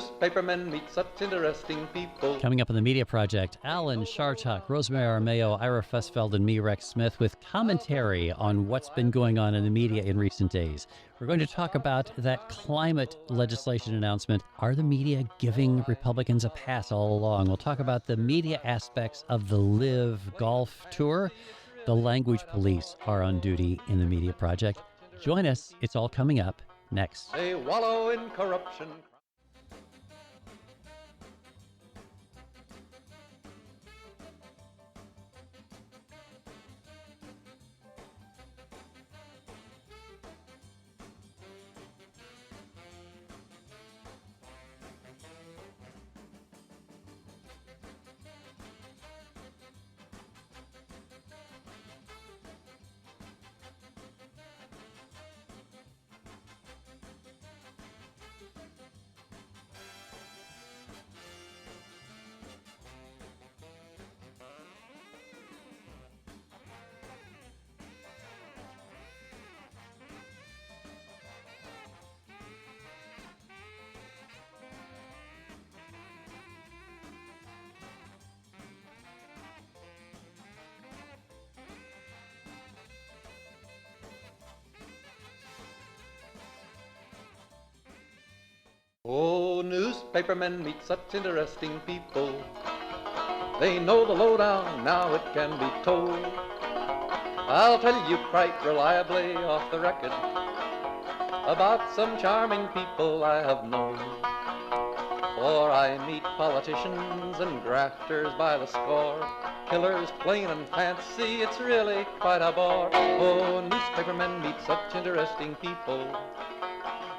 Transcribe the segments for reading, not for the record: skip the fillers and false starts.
newspapermen meet such interesting people. Coming up on the Media Project, Alan Chartock, Rosemary Armeo, Ira Fussfeld, and me, Rex Smith, with commentary on what's been going on in the media in recent days. We're going to talk about that climate legislation announcement. Are the media giving Republicans a pass all along? We'll talk about the media aspects of the LIV Golf Tour. The language police are on duty in the Media Project. Join us. It's all coming up next. They wallow in corruption. Oh, newspapermen meet such interesting people. They know the lowdown, now it can be told. I'll tell you quite reliably off the record about some charming people I have known. For I meet politicians and grafters by the score, killers plain and fancy, it's really quite a bore. Oh, newspapermen meet such interesting people.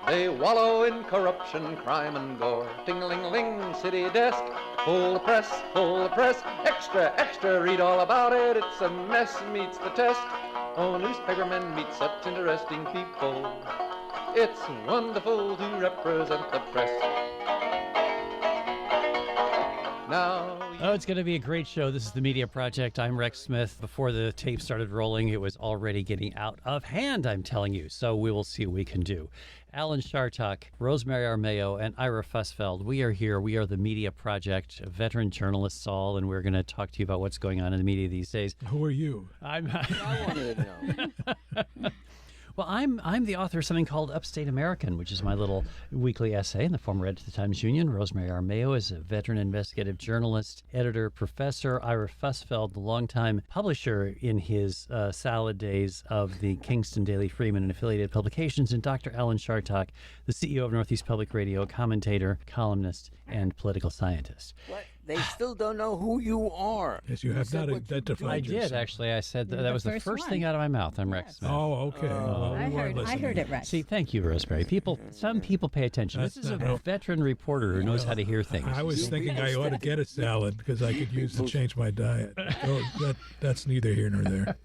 They wallow in corruption, crime, and gore. Ting-a-ling-ling, city desk, full of press, extra, extra, read all about it, it's a mess, meets the test. Oh, newspapermen meet such interesting people. It's wonderful to represent the press. Now... Oh, it's going to be a great show. This is the Media Project. I'm Rex Smith. Before the tape started rolling, it was already getting out of hand, I'm telling you. So we will see what we can do. Alan Chartock, Rosemary Armeo, and Ira Fussfeld. We are here. We are the Media Project, veteran journalists all, and we're going to talk to you about what's going on in the media these days. Who are you? I wanted to know. Well, I'm the author of something called Upstate American, which is my little weekly essay in the former editor of the Times-Union. Rosemary Armeo is a veteran investigative journalist, editor, professor. Ira Fussfeld, the longtime publisher in his salad days of the Kingston Daily Freeman and affiliated publications, and Dr. Alan Chartock, the CEO of Northeast Public Radio, commentator, columnist, and political scientist. What? They still don't know who you are. Yes, you have not identified I yourself. did, actually. I said that was the first thing out of my mouth. I'm Rex Smith. Oh, okay. Well, I heard it, Rex. See, thank you, Rosemary. Some people pay attention. That's This is a not- veteran reporter who knows how to hear things. I was thinking I ought to get a salad because I could use to change my diet. So that's neither here nor there.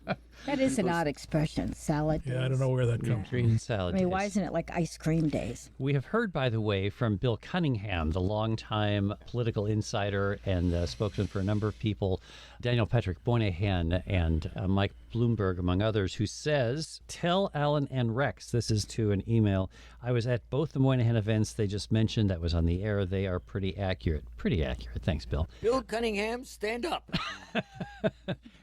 That is an odd expression, salad days. Yeah, I don't know where that comes from. Green salad. I mean, days. why isn't it like ice cream days? We have heard, by the way, from Bill Cunningham, the longtime political insider and spokesman for a number of people, Daniel Patrick Moynihan and Mike Bloomberg, among others, who says, tell Alan and Rex, this is to an email, I was at both the Moynihan events they just mentioned that was on the air. They are pretty accurate. Pretty accurate. Thanks, Bill. Bill Cunningham, stand up.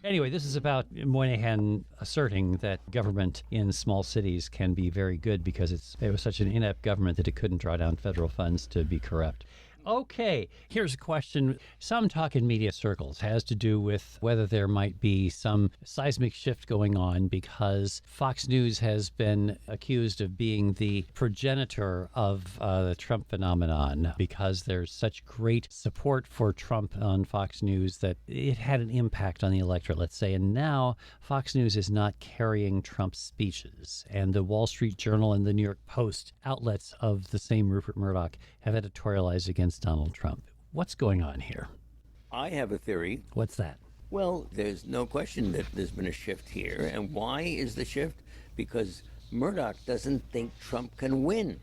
Anyway, this is about Moynihan asserting that government in small cities can be very good because it was such an inept government that it couldn't draw down federal funds to be corrupt. Okay, here's a question. Some talk in media circles has to do with whether there might be some seismic shift going on because Fox News has been accused of being the progenitor of the Trump phenomenon because there's such great support for Trump on Fox News that it had an impact on the electorate, let's say. And now Fox News is not carrying Trump's speeches. And the Wall Street Journal and the New York Post, outlets of the same Rupert Murdoch, have editorialized against Donald Trump. What's going on here? I have a theory. What's that? Well, there's no question that there's been a shift here. And why is the shift? Because Murdoch doesn't think Trump can win.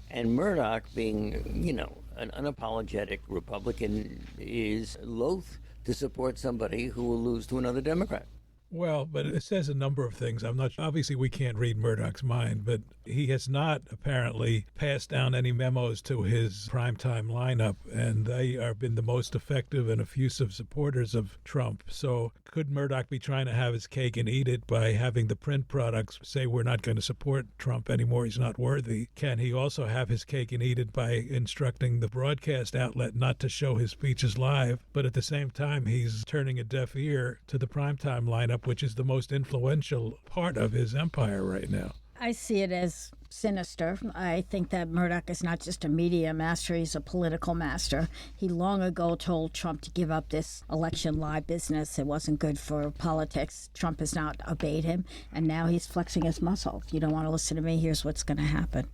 And Murdoch, being, you know, an unapologetic Republican, is loath to support somebody who will lose to another Democrat. Well, but it says a number of things. I'm not obviously we can't read Murdoch's mind, but he has not apparently passed down any memos to his primetime lineup, and they have been the most effective and effusive supporters of Trump. So could Murdoch be trying to have his cake and eat it by having the print products say we're not going to support Trump anymore, he's not worthy? Can he also have his cake and eat it by instructing the broadcast outlet not to show his speeches live, but at the same time he's turning a deaf ear to the primetime lineup, which is the most influential part of his empire right now? I see it as sinister. I think that Murdoch is not just a media master, he's a political master. He long ago told Trump to give up this election lie business. It wasn't good for politics. Trump has not obeyed him, and now he's flexing his muscle. If you don't want to listen to me, here's what's going to happen.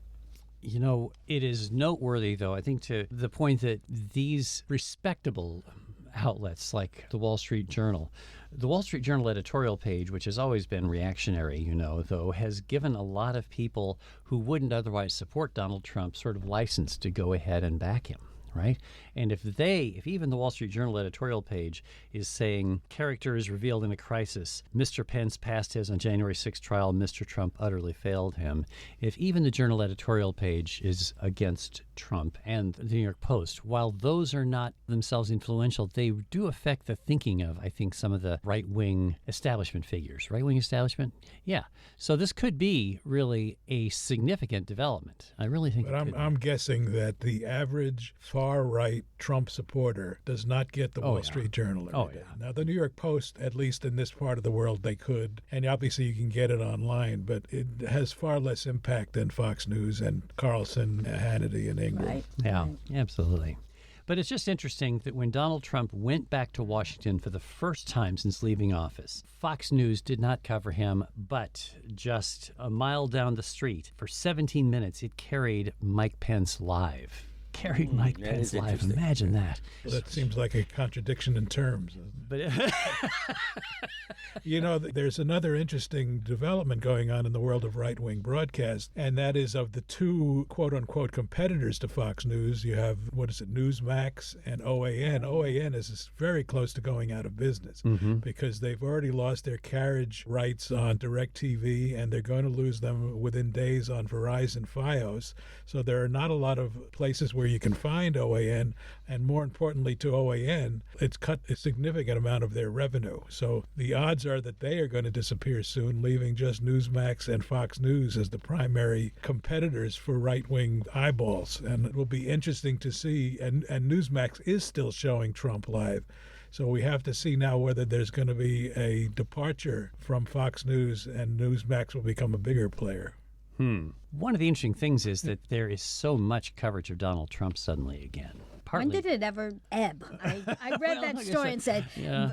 You know, it is noteworthy, though, I think, to the point that these respectable outlets like the Wall Street Journal editorial page, which has always been reactionary, though, has given a lot of people who wouldn't otherwise support Donald Trump sort of license to go ahead and back him. Right? And if even the Wall Street Journal editorial page is saying character is revealed in a crisis, Mr. Pence passed his on January 6th trial, Mr. Trump utterly failed him. If even the Journal editorial page is against Trump and the New York Post, while those are not themselves influential, they do affect the thinking of, I think, some of the right-wing establishment figures. Right-wing establishment? Yeah. So this could be really a significant development. I really think But I'm guessing that the average far-right Trump supporter does not get the Wall Street Journal every day. Now, the New York Post, at least in this part of the world, they could. And obviously you can get it online, but it has far less impact than Fox News and Carlson, Hannity, and Ingram. Right. Yeah, absolutely. But it's just interesting that when Donald Trump went back to Washington for the first time since leaving office, Fox News did not cover him, but just a mile down the street, for 17 minutes, it carried Mike Pence live. Carried Mike Pence live. Imagine that. Well, that seems like a contradiction in terms. But there's another interesting development going on in the world of right-wing broadcast, and that is of the two quote-unquote competitors to Fox News. You have, Newsmax and OAN. OAN is very close to going out of business because they've already lost their carriage rights on DirecTV, and they're going to lose them within days on Verizon Fios. So there are not a lot of places where you can find OAN, and more importantly to OAN, it's cut a significant amount of their revenue. So the odds are that they are going to disappear soon, leaving just Newsmax and Fox News as the primary competitors for right-wing eyeballs. And it will be interesting to see, and Newsmax is still showing Trump live. So we have to see now whether there's going to be a departure from Fox News and Newsmax will become a bigger player. One of the interesting things is that there is so much coverage of Donald Trump suddenly again. When did it ever ebb? I read that story and said,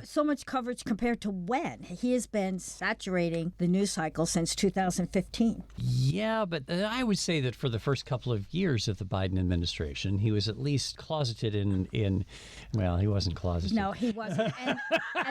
so much coverage compared to when? He has been saturating the news cycle since 2015. Yeah, but I would say that for the first couple of years of the Biden administration, he was at least closeted in well, he wasn't closeted. No, he wasn't. And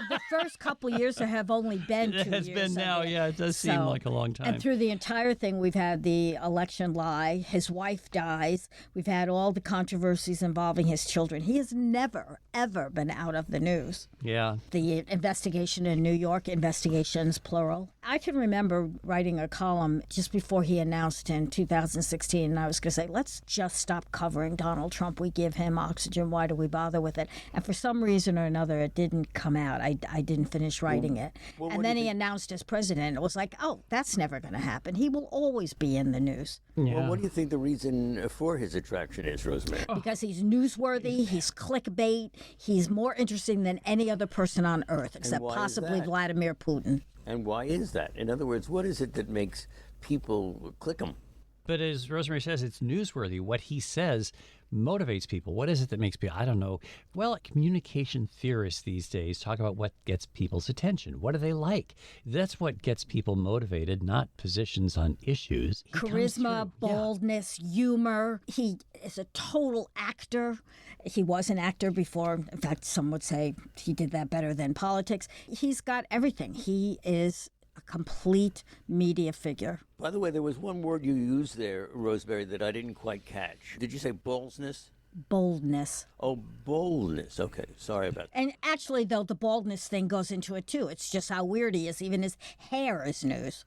the first couple years there have only been 2 years. It has been now, yeah, it does seem like a long time. And through the entire thing, we've had the election lie, his wife dies, we've had all the controversies involving his children. He has never, ever been out of the news. Yeah. The investigation in New York, investigations, plural. I can remember writing a column just before he announced in 2016, and I was going to say, let's just stop covering Donald Trump. We give him oxygen. Why do we bother with it? And for some reason or another, it didn't come out. I didn't finish writing it. And then he announced as president. It was like, oh, that's never going to happen. He will always be in the news. Yeah. Well, what do you think the reason for his attraction is, Rosemary? Because he's newsworthy, he's clickbait, he's more interesting than any other person on earth, except possibly Vladimir Putin. And why is that? In other words, what is it that makes people click him? But as Rosemary says, it's newsworthy. What he says motivates people. What is it that makes people, I don't know. Well, communication theorists these days talk about what gets people's attention. What do they like? That's what gets people motivated, not positions on issues. Charisma, boldness, humor. He is a total actor. He was an actor before. In fact, some would say he did that better than politics. He's got everything. He is a complete media figure. By the way, there was one word you used there, Rosemary, that I didn't quite catch. Did you say boldness? Boldness. Oh, boldness. Okay, sorry about that. And actually, though, the baldness thing goes into it, too. It's just how weird he is. Even his hair is news.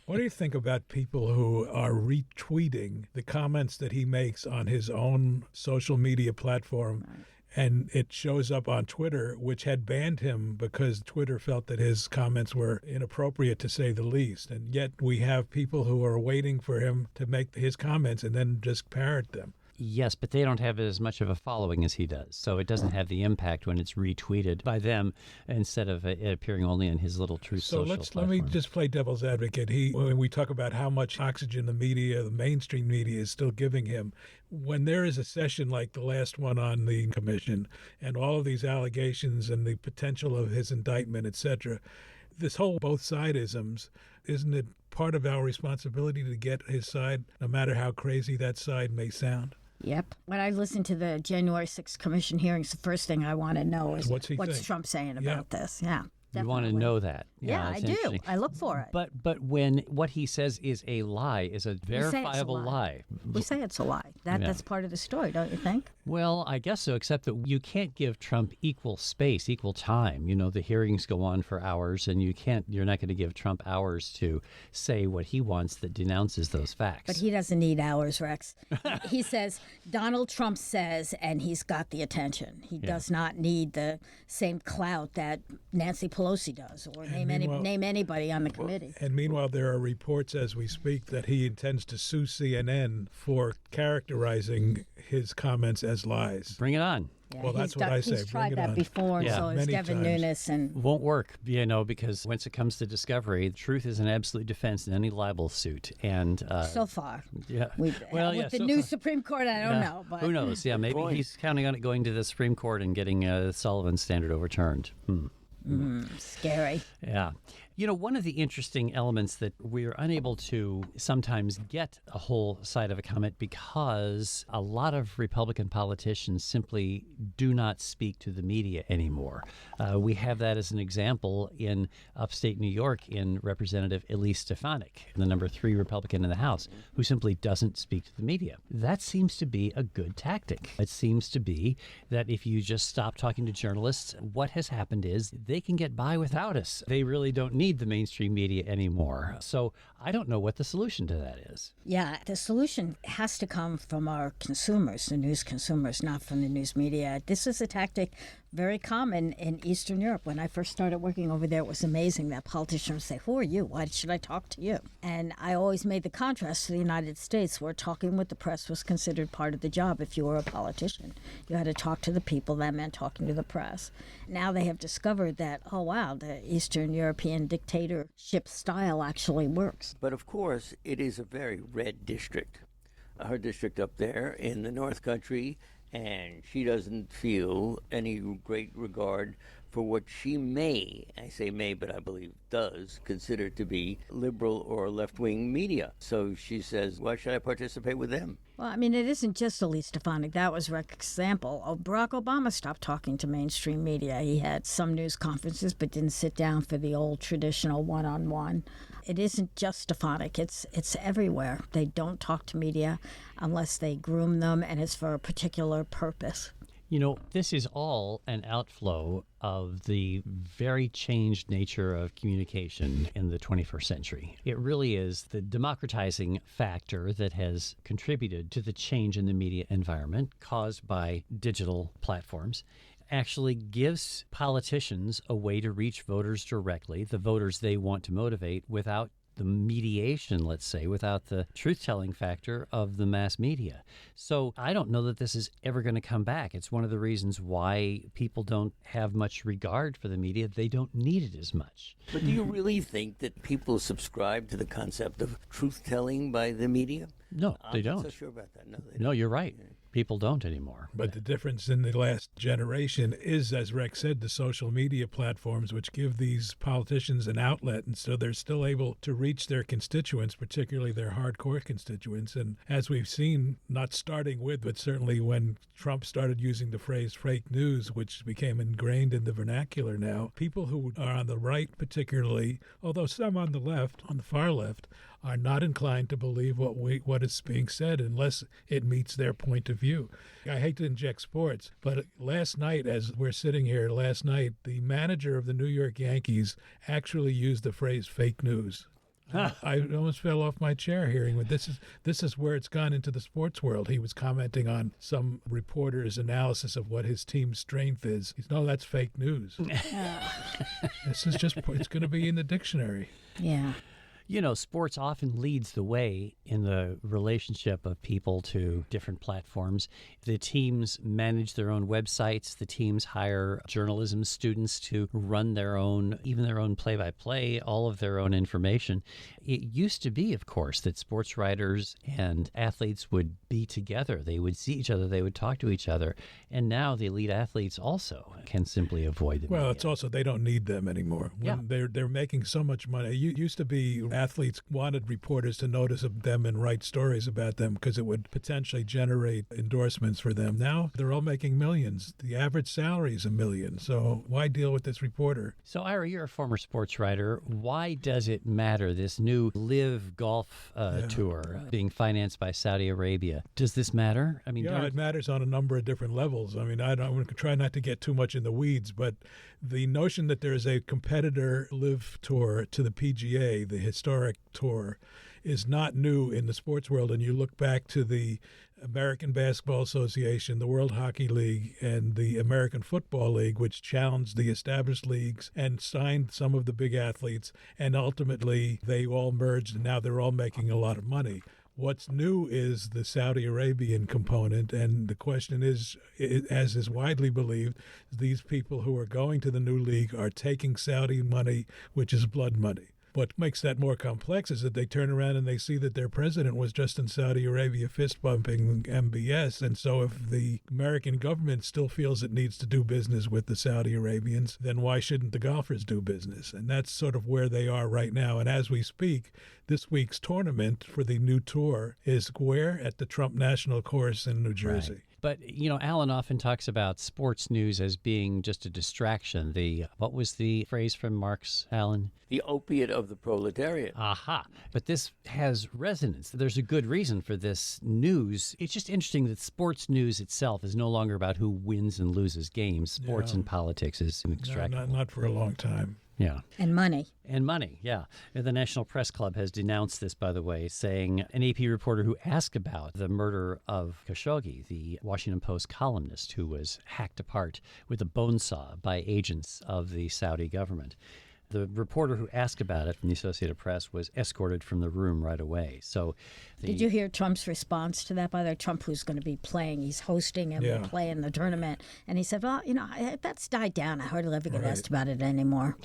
What do you think about people who are retweeting the comments that he makes on his own social media platform? Right. And it shows up on Twitter, which had banned him because Twitter felt that his comments were inappropriate, to say the least. And yet we have people who are waiting for him to make his comments and then just parrot them. Yes, but they don't have as much of a following as he does. So it doesn't have the impact when it's retweeted by them instead of it appearing only in his little Truth Social platform. Let me just play devil's advocate. When we talk about how much oxygen the media, the mainstream media, is still giving him, when there is a session like the last one on the commission and all of these allegations and the potential of his indictment, etc., this whole both side-isms, isn't it part of our responsibility to get his side, no matter how crazy that side may sound? Yep. When I listen to the January 6th commission hearings, the first thing I want to know is what's Trump saying about this. Yeah. You want to know that. Yeah, I do. I look for it. But when what he says is a lie, is a verifiable lie. We say it's a lie. That's part of the story, don't you think? Well, I guess so, except that you can't give Trump equal space, equal time. You know, the hearings go on for hours, and you're not going to give Trump hours to say what he wants that denounces those facts. But he doesn't need hours, Rex. He says, Donald Trump says, and he's got the attention. He does not need the same clout that Nancy Pelosi does, or name anybody on the committee. And meanwhile, there are reports as we speak that he intends to sue CNN for characterizing his comments as lies. Bring it on. Yeah, well, that's what I say. He's tried that before, and so has Devin Nunes. And won't work, because once it comes to discovery, truth is an absolute defense in any libel suit. And so far, with the new Supreme Court, I don't know. But who knows? Yeah, maybe he's counting on it going to the Supreme Court and getting Sullivan standard overturned. Scary. Yeah. One of the interesting elements that we're unable to sometimes get a whole side of a comment because a lot of Republican politicians simply do not speak to the media anymore. We have that as an example in upstate New York in Representative Elise Stefanik, the number 3 Republican in the House, who simply doesn't speak to the media. That seems to be a good tactic. It seems to be that if you just stop talking to journalists, what has happened is they can get by without us. They really don't need the mainstream media anymore. So I don't know what the solution to that is. Yeah, the solution has to come from our consumers, the news consumers, not from the news media. This is a tactic very common in Eastern Europe. When I first started working over there, it was amazing that politicians would say, "Who are you? Why should I talk to you?" And I always made the contrast to the United States, where talking with the press was considered part of the job. If you were a politician, you had to talk to the people. That meant talking to the press. Now they have discovered that, oh wow, the Eastern European dictatorship style actually works. But of course, it is a very red district. Her district up there in the North Country, and she doesn't feel any great regard for what she may, I say may, but I believe does, consider to be liberal or left-wing media. So she says, why should I participate with them? Well, I mean, it isn't just Elise Stefanik. That was Rex's example. Barack Obama stopped talking to mainstream media. He had some news conferences, but didn't sit down for the old traditional one-on-one. It isn't just Stefanik. It's everywhere. They don't talk to media unless they groom them, and it's for a particular purpose. This is all an outflow of the very changed nature of communication in the 21st century. It really is the democratizing factor that has contributed to the change in the media environment caused by digital platforms. Actually gives politicians a way to reach voters directly, the voters they want to motivate, without the mediation, let's say, without the truth-telling factor of the mass media. So I don't know that this is ever going to come back. It's one of the reasons why people don't have much regard for the media. They don't need it as much. But do you really think that people subscribe to the concept of truth-telling by the media? No, they don't. I'm not so sure about that. No, you're right. People don't anymore. But the difference in the last generation is, as Rex said, the social media platforms, which give these politicians an outlet, and so they're still able to reach their constituents, particularly their hardcore constituents. And as we've seen, not starting with, but certainly when Trump started using the phrase fake news, which became ingrained in the vernacular now, people who are on the right particularly, although some on the left, on the far left, are not inclined to believe what is being said unless it meets their point of view. I hate to inject sports, but last night, as we're sitting here last night, the manager of the New York Yankees actually used the phrase fake news. I almost fell off my chair hearing what this is where it's gone into the sports world. He was commenting on some reporter's analysis of what his team's strength is. He's, no, that's fake news. This is just, it's going to be in the dictionary. Yeah. You know, sports often leads the way in the relationship of people to different platforms. The teams manage their own websites. The teams hire journalism students to run their own, even their own play-by-play, all of their own information. It used to be, of course, that sports writers and athletes would be together. They would see each other. They would talk to each other. And now the elite athletes also can simply avoid the Well, media. it's also they don't need them anymore. When they're making so much money. It used to be athletes wanted reporters to notice them and write stories about them because it would potentially generate endorsements for them. Now they're all making millions. The average salary is $1 million. So why deal with this reporter? So, Ira, you're a former sports writer. Why does it matter, this new Live Golf tour being financed by Saudi Arabia? Does this matter? I mean, Yeah, it matters on a number of different levels. I mean, I'm going to try not to get too much in the weeds, but the notion that there is a competitor Live tour to the PGA, the historic tour, is not new in the sports world. And you look back to the American Basketball Association, the World Hockey League, and the American Football League, which challenged the established leagues and signed some of the big athletes. And ultimately, they all merged, and now they're all making a lot of money. What's new is the Saudi Arabian component, and the question is, as is widely believed, these people who are going to the new league are taking Saudi money, which is blood money. What makes that more complex is that they turn around and they see that their president was just in Saudi Arabia fist-bumping MBS. And so if the American government still feels it needs to do business with the Saudi Arabians, then why shouldn't the golfers do business? And that's sort of where they are right now. And as we speak, this week's tournament for the new tour is where? At the Trump National Course in New Jersey. Right. But, you know, Alan often talks about sports news as being just a distraction. What was the phrase from Marx, Alan? The opiate of the proletariat. Aha. But this has resonance. There's a good reason for this news. It's just interesting that sports news itself is no longer about who wins and loses games. Sports and politics is extractable. No, not for a long time. Yeah. And money. And money, yeah. The National Press Club has denounced this, by the way, saying an AP reporter who asked about the murder of Khashoggi, the Washington Post columnist who was hacked apart with a bone saw by agents of the Saudi government. The reporter who asked about it from the Associated Press was escorted from the room right away. So, Did you hear Trump's response to that? By the way, Trump, who's going to be playing, he's hosting and will play in the tournament. And he said, well, you know, that's died down. I hardly ever get asked about it anymore.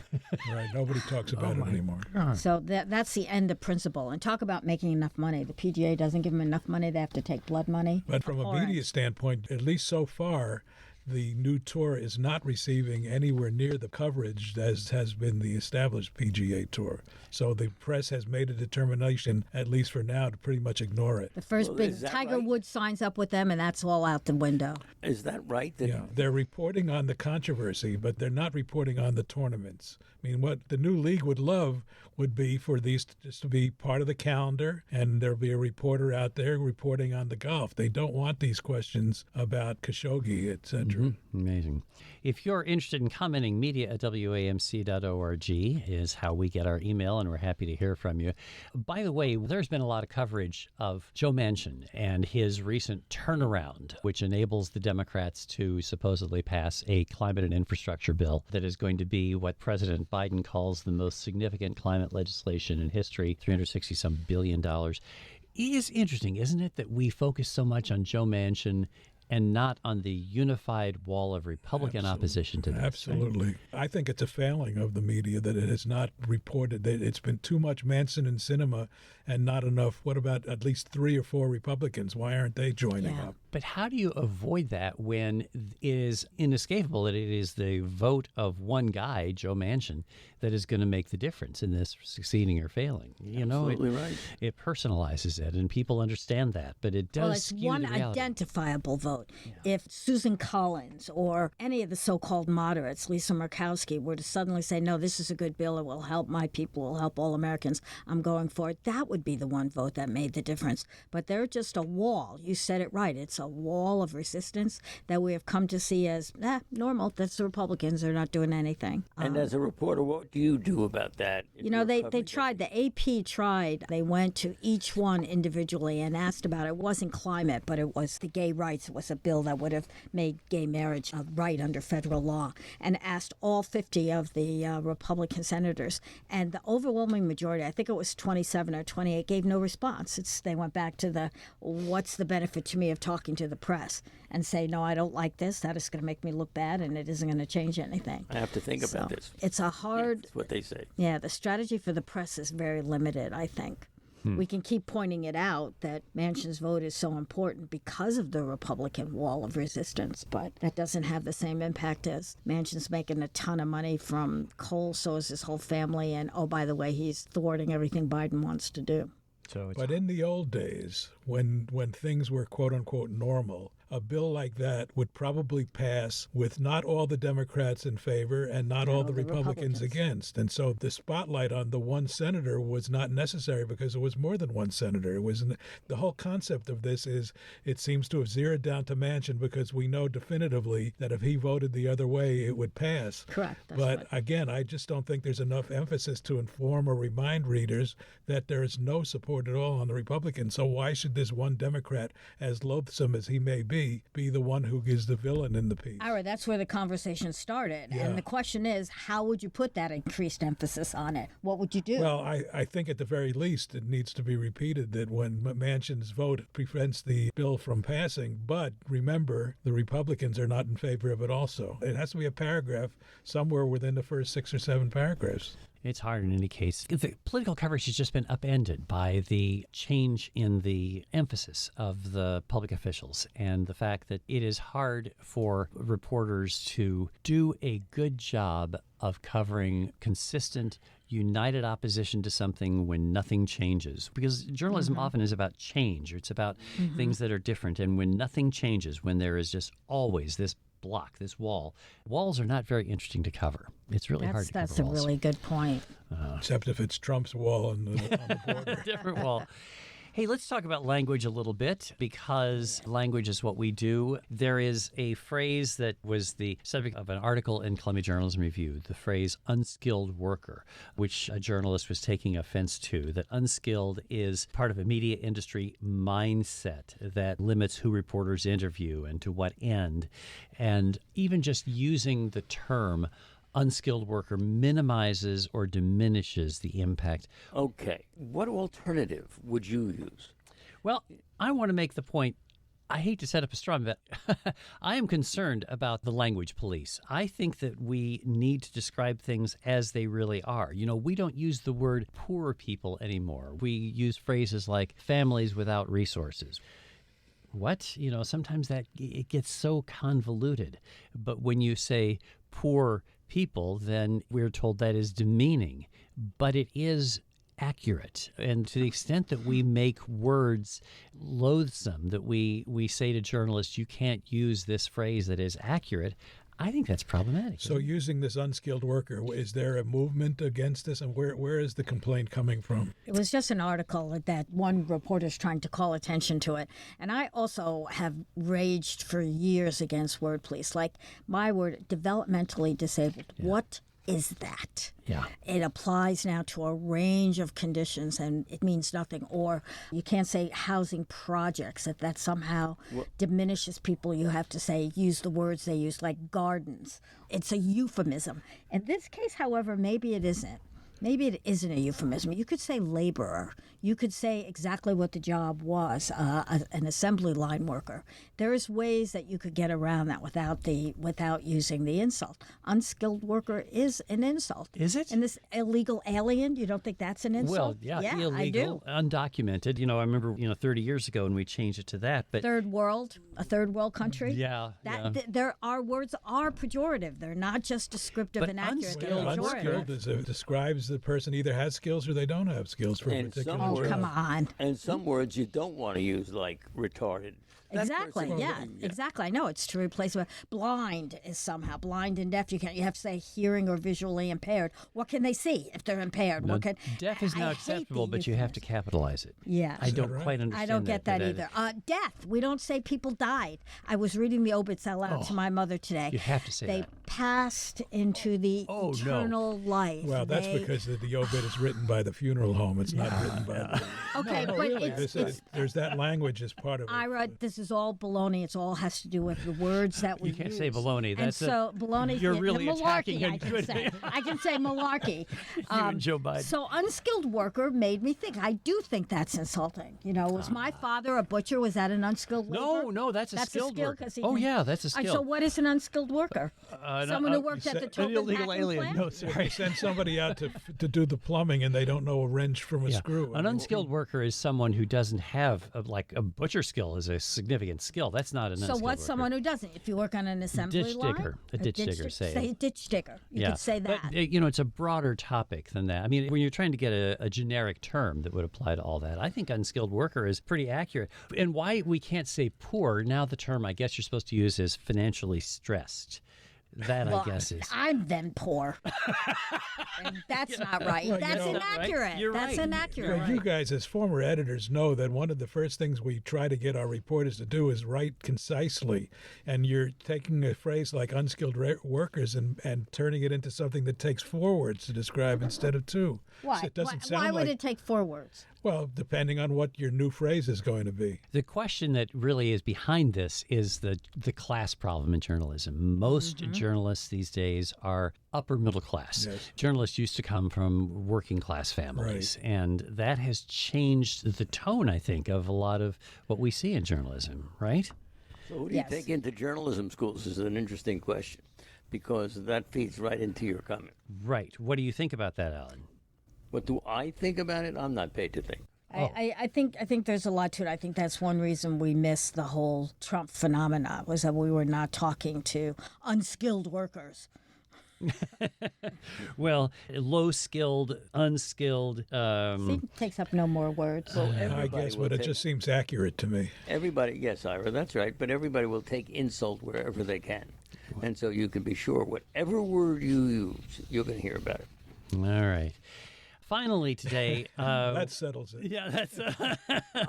Right. Nobody talks about it anymore. So that's the end of principle. And talk about making enough money. The PGA doesn't give them enough money. They have to take blood money. But from a media standpoint, at least so far, the new tour is not receiving anywhere near the coverage as has been the established PGA Tour. So the press has made a determination, at least for now, to pretty much ignore it. The first big is that Tiger right? Woods signs up with them, and that's all out the window. Is that right? Yeah, they're reporting on the controversy, but they're not reporting on the tournaments. I mean, what the new league would love would be for these just to be part of the calendar, and there'll be a reporter out there reporting on the golf. They don't want these questions about Khashoggi, etc. Amazing. If you're interested in commenting, media at WAMC.org is how we get our email, and we're happy to hear from you. By the way, there's been a lot of coverage of Joe Manchin and his recent turnaround, which enables the Democrats to supposedly pass a climate and infrastructure bill that is going to be what President Biden calls the most significant climate legislation in history, $360-some billion. It is interesting, isn't it, that we focus so much on Joe Manchin and not on the unified wall of Republican opposition to this. Absolutely. I think it's a failing of the media that it has not reported that it's been too much Manson and Sinema and not enough. What about at least 3 or 4 Republicans? Why aren't they joining up? But how do you avoid that when it is inescapable that it is the vote of one guy, Joe Manchin, that is going to make the difference in this succeeding or failing? Absolutely right. It personalizes it, and people understand that, but it does Well, it's skew one the reality. identifiable vote. If Susan Collins or any of the so-called moderates, Lisa Murkowski, were to suddenly say, no, this is a good bill, it will help my people, it will help all Americans, I'm going for it, that would be the one vote that made the difference. But they're just a wall. You said it right. It's a wall of resistance that we have come to see as normal. That's the Republicans. They're not doing anything. And as a reporter, what do you do about that? You know, they tried, the AP tried, they went to each one individually and asked about it. It wasn't climate, but it was the gay rights. It was a bill that would have made gay marriage a right under federal law, and asked all 50 of the Republican senators. And the overwhelming majority, I think it was 27 or 28, gave no response. They went back to what's the benefit to me of talking to the press, and say, no, I don't like this. That is going to make me look bad, and it isn't going to change anything. I have to think about this. It's a hard... That's what they say. Yeah, the strategy for the press is very limited, I think. We can keep pointing it out that Manchin's vote is so important because of the Republican wall of resistance, but that doesn't have the same impact as Manchin's making a ton of money from coal, so is his whole family, and oh, by the way, he's thwarting everything Biden wants to do. But in the old days, when things were quote-unquote normal, a bill like that would probably pass with not all the Democrats in favor and not all the Republicans against. And so the spotlight on the one senator was not necessary because it was more than one senator. It was the whole concept of this is it seems to have zeroed down to Manchin because we know definitively that if he voted the other way, it would pass. Correct. But again, I just don't think there's enough emphasis to inform or remind readers that there is no support at all on the Republicans. So why should this one Democrat, as loathsome as he may be the one who is the villain in the piece? Ira, that's where the conversation started. Yeah. And the question is, how would you put that increased emphasis on it? What would you do? Well, I think at the very least it needs to be repeated that when Manchin's vote prevents the bill from passing, but remember, the Republicans are not in favor of it also. It has to be a paragraph somewhere within the first 6 or 7 paragraphs. It's hard in any case. The political coverage has just been upended by the change in the emphasis of the public officials and the fact that it is hard for reporters to do a good job of covering consistent, united opposition to something when nothing changes. Because journalism often is about change. It's about things that are different. And when nothing changes, when there is just always this block, this wall, walls are not very interesting to cover. It's really hard to cover That's a walls. really good point. Except if it's Trump's wall on the border. Different wall. Hey, let's talk about language a little bit because language is what we do. There is a phrase that was the subject of an article in Columbia Journalism Review, the phrase unskilled worker, which a journalist was taking offense to, that unskilled is part of a media industry mindset that limits who reporters interview and to what end. And even just using the term unskilled worker minimizes or diminishes the impact. Okay. What alternative would you use? Well, I want to make the point. I hate to set up a straw man, but I am concerned about the language police. I think that we need to describe things as they really are. You know, we don't use the word poor people anymore. We use phrases like families without resources. What? You know, sometimes that it gets so convoluted. But when you say poor people, then we're told that is demeaning. But it is accurate. And to the extent that we make words loathsome, that we say to journalists, you can't use this phrase that is accurate, I think that's problematic. So using this unskilled worker, is there a movement against this? And where is the complaint coming from? It was just an article that one reporter's trying to call attention to it. And I also have raged for years against word police. Like my word, developmentally disabled. Yeah. What is that? Yeah. It applies now to a range of conditions and it means nothing. Or you can't say housing projects, if that somehow diminishes people. You have to say, use the words they use, like gardens. It's a euphemism. In this case, however, maybe it isn't. maybe it isn't a euphemism. You could say laborer. You could say exactly what the job was, an assembly line worker. There's ways that you could get around that without using the insult. Unskilled worker is an insult. Is it? And this illegal alien, you don't think that's an insult? Well, yeah, illegal, I do. undocumented. I remember 30 years ago when we changed it to that. But A third world country. yeah, Our words are pejorative. They're not just descriptive But and accurate. unskilled They're worker- pejorative. Describes the person either has skills or they don't have skills for a And particular some Oh, words- job. come on. And some words you don't want to use, like retarded. That Exactly. person- Yeah. Exactly. I know it's to replace blind is somehow blind and deaf. You have to say hearing or visually impaired. What can they see if they're impaired? no, What can deaf is I now hate the acceptable, but you have to euphemism. capitalize it. Yeah. I don't right? quite understand I don't get that but either. Death. We don't say people died. I was reading the obits out loud to my mother today. You have to say they that. passed into the Oh, no. eternal life. Well, that's They- because the obit is written by the funeral home. It's not written by the... Okay, No, but really, it's there's that language as part of it. Ira, this is all baloney. It's all has to do with the words that we You can't use. say baloney. And That's so baloney. you're yeah, really malarkey, attacking I a can good- say. I can say malarkey. and Joe Biden. So unskilled worker made me think. I do think that's insulting. Was my father a butcher? Was that an unskilled labor? No, that's a skilled skill worker. 'cause he Oh, didn't- yeah, that's a All right, skill. so what is an unskilled worker? Someone who works at the An token illegal packing alien. plant? No, You sorry. send somebody out to do the plumbing and they don't know a wrench from a Yeah. screw. An unskilled worker is someone who doesn't have a butcher skill is a significant skill. That's not an So unskilled what's worker. someone who doesn't? If you work on an assembly Ditch line, digger. A ditch digger, say. ditch digger. You yeah. could say that. But, it's a broader topic than that. I mean, when you're trying to get a generic term that would apply to all that, I think unskilled worker is pretty accurate. And why we can't say poor, now the term I guess you're supposed to use is financially stressed. That, Well, I guess, is. I'm then poor. And that's not right. Well, That's you know- inaccurate. You're That's right. inaccurate. Well, you guys, as former editors, know that one of the first things we try to get our reporters to do is write concisely. And you're taking a phrase like unskilled workers and turning it into something that takes 4 words to describe instead of 2. Why? So it doesn't sound Why would like, it take 4 words? well, depending on what your new phrase is going to be. The question that really is behind this is the class problem in journalism. Most journalists these days are upper middle class. Yes. Journalists used to come from working class families, and that has changed the tone, I think, of a lot of what we see in journalism, right? So who do Yes. you take into journalism schools is an interesting question, because that feeds right into your comment. Right. What do you think about that, Alan? What do I think about it? I'm not paid to think. I think there's a lot to it. I think that's one reason we missed the whole Trump phenomena was that we were not talking to unskilled workers. Well, low-skilled, unskilled. See, it takes up no more words. I Everybody guess, will but it take- just seems accurate to me. Everybody, yes, Ira, that's right. But everybody will take insult wherever they can, and so you can be sure whatever word you use, you're going to hear about it. All right. Finally, today. That settles it. Yeah, that's.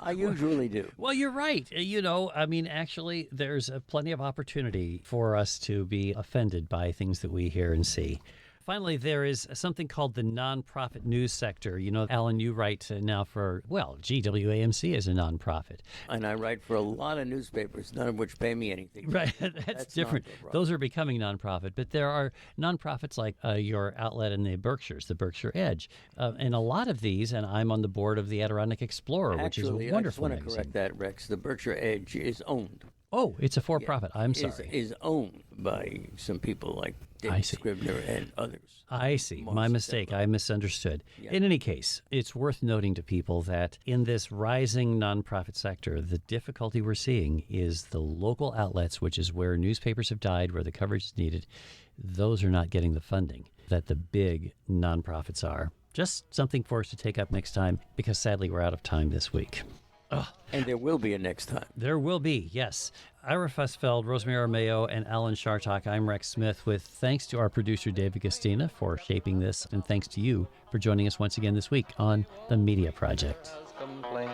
I usually do. Well, you're right. I mean, actually, there's plenty of opportunity for us to be offended by things that we hear and see. Finally, there is something called the nonprofit news sector. Alan, you write now for, GWAMC is a nonprofit. And I write for a lot of newspapers, none of which pay me anything. Right, that's different. nonprofit. Those are becoming nonprofit, but there are nonprofits like your outlet in the Berkshires, the Berkshire Edge, and a lot of these. And I'm on the board of the Adirondack Explorer, which is Actually, a wonderful I just want to magazine. correct that, Rex. The Berkshire Edge is owned. Oh, it's a for-profit. I'm sorry. Is owned by some people like I David see. Scribner and others. I see. My Monster mistake. I misunderstood. Yeah. In any case, it's worth noting to people that in this rising nonprofit sector, the difficulty we're seeing is the local outlets, which is where newspapers have died, where the coverage is needed. Those are not getting the funding that the big nonprofits are. Just something for us to take up next time, because sadly we're out of time this week. And there will be a next time. There will be, yes. Ira Fussfeld, Rosemary Armeo, and Alan Shartok. I'm Rex Smith, with thanks to our producer, David Gastina, for shaping this, and thanks to you for joining us once again this week on The Media Project. Complain.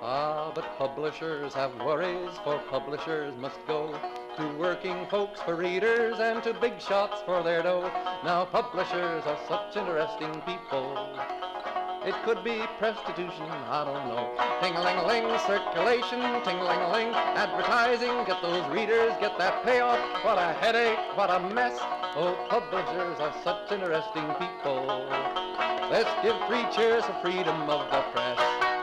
But publishers have worries, for publishers must go to working folks for readers and to big shots for their dough. Now publishers are such interesting people. It could be prostitution, I don't know. Ting-a-ling-a-ling, circulation, ting-a-ling-a-ling, advertising, get those readers, get that payoff. What a headache, what a mess. Oh, publishers are such interesting people. Let's give three cheers for freedom of the press.